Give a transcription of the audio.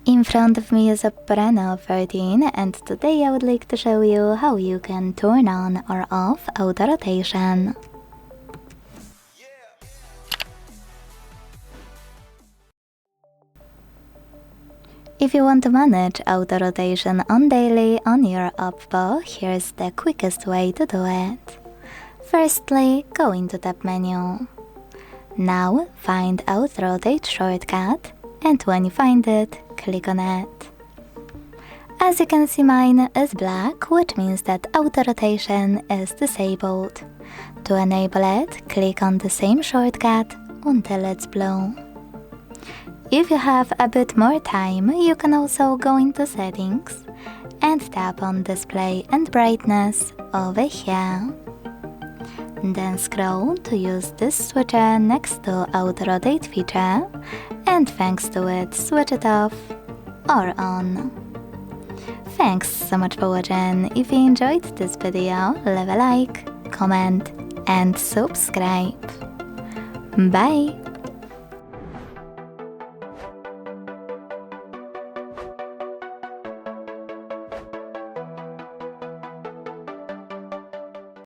In front of me is a OPPO Reno 13 and today I would like to show you how you can turn on or off auto rotation. If you want to manage auto rotation on daily on your OPPO, here's the quickest way to do it. Firstly, go into tab menu. Now find auto rotate shortcut and when you find it, click on it. As you can see, mine is black, which means that auto rotation is disabled. To enable it, click on the same shortcut until it's blue. If you have a bit more time, you can also go into settings and tap on display and brightness over here. Then scroll to use this switcher next to auto rotate feature, and thanks to it, switch it off or on. Thanks so much for watching. If you enjoyed this video, leave a like, comment and subscribe. Bye!